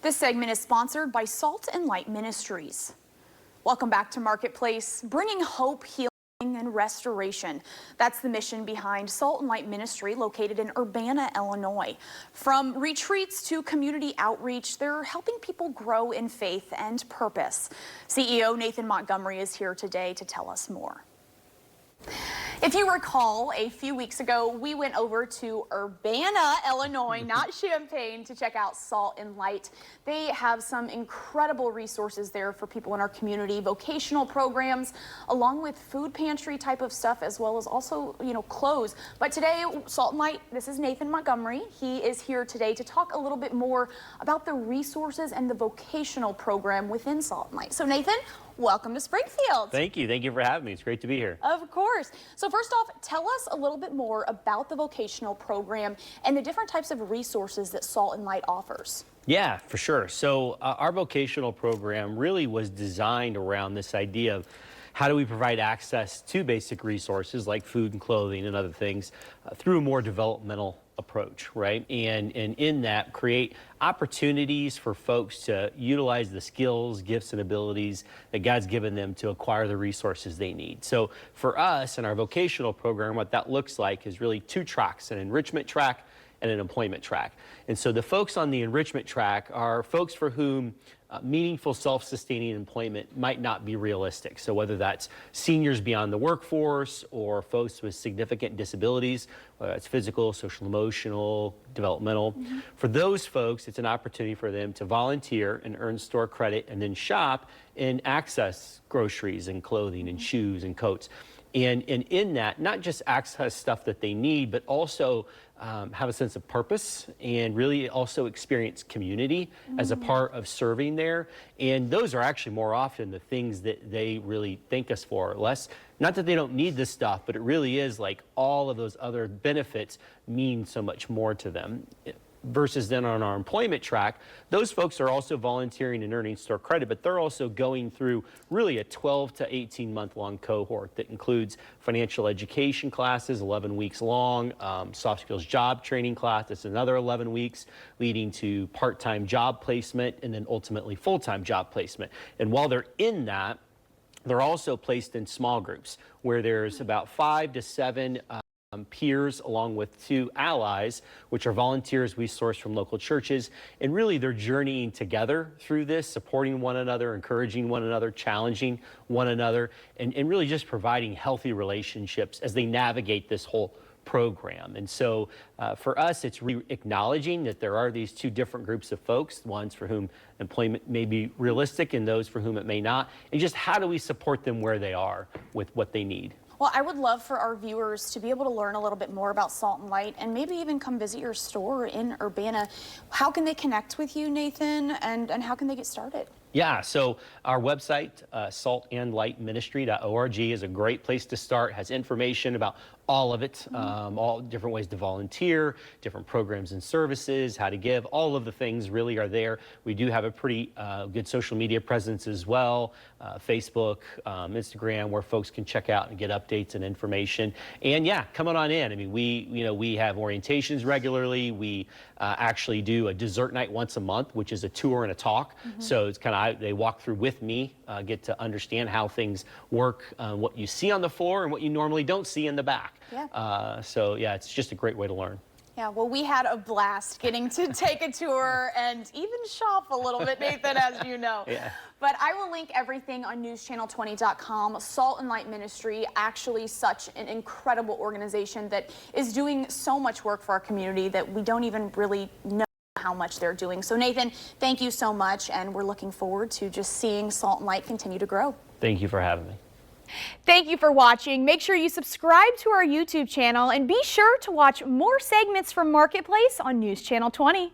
This segment is sponsored by Salt and Light Ministries. Welcome back to Marketplace, bringing hope, healing, and restoration. That's the mission behind Salt and Light Ministry, located in Urbana, Illinois. From retreats to community outreach, they're helping people grow in faith and purpose. CEO Nathan Montgomery is here today to tell us more. If you recall, a few weeks ago, we went over to Urbana, Illinois, not Champaign, to check out Salt and Light. They have some incredible resources there for people in our community, vocational programs, along with food pantry type of stuff, as well as also, clothes. But today, Salt and Light, this is Nathan Montgomery. He is here today to talk a little bit more about the resources and the vocational program within Salt and Light. So Nathan, welcome to Springfield. Thank you. Thank you for having me. It's great to be here. Of course. So first off, tell us a little bit more about the vocational program and the different types of resources that Salt and Light offers. Yeah, for sure. So our vocational program really was designed around this idea of how do we provide access to basic resources like food and clothing and other things through a more developmental approach, right? And in that, create opportunities for folks to utilize the skills, gifts, and abilities that God's given them to acquire the resources they need. So for us in our vocational program, what that looks like is really two tracks, an enrichment track and an employment track. And so the folks on the enrichment track are folks for whom meaningful self-sustaining employment might not be realistic. So whether that's seniors beyond the workforce or folks with significant disabilities, whether it's physical, social, emotional, developmental. For those folks, it's an opportunity for them to volunteer and earn store credit and then shop and access groceries and clothing and shoes and coats. And in that, not just access stuff that they need, but also have a sense of purpose and really also experience community as a part of serving there. And those are actually more often the things that they really thank us for. Less, not that they don't need this stuff, but it really is like all of those other benefits mean so much more to them. Versus then on our employment track, those folks are also volunteering and earning store credit, but they're also going through really a 12 to 18 month long cohort that includes financial education classes, 11 weeks long, soft skills job training class, that's another 11 weeks, leading to part-time job placement and then ultimately full-time job placement. And while they're in that, they're also placed in small groups where there's about 5 to 7 peers along with 2 allies, which are volunteers we source from local churches, and really they're journeying together through this, supporting one another, encouraging one another, challenging one another, and really just providing healthy relationships as they navigate this whole program. And so for us, it's acknowledging that there are these 2 different groups of folks, ones for whom employment may be realistic and those for whom it may not, and just how do we support them where they are with what they need. Well, I would love for our viewers to be able to learn a little bit more about Salt and Light and maybe even come visit your store in Urbana. How can they connect with you, Nathan, and how can they get started? Yeah, so our website, saltandlightministry.org, is a great place to start. It has information about all of it, all different ways to volunteer, different programs and services, how to give, all of the things really are there. We do have a pretty good social media presence as well, Facebook, Instagram, where folks can check out and get updates and information. And yeah, come on in. I mean, we have orientations regularly. We actually do a dessert night once a month, which is a tour and a talk. So it's kind of, they walk through with me, get to understand how things work, what you see on the floor and what you normally don't see in the back. Yeah. So yeah, it's just a great way to learn. Yeah, well, we had a blast getting to take a tour and even shop a little bit, Nathan, as you know. Yeah. But I will link everything on newschannel20.com. Salt and Light Ministry, actually such an incredible organization that is doing so much work for our community that we don't even really know how much they're doing. So Nathan, thank you so much, and we're looking forward to just seeing Salt and Light continue to grow. Thank you for having me. Thank you for watching. Make sure you subscribe to our YouTube channel and be sure to watch more segments from Marketplace on News Channel 20.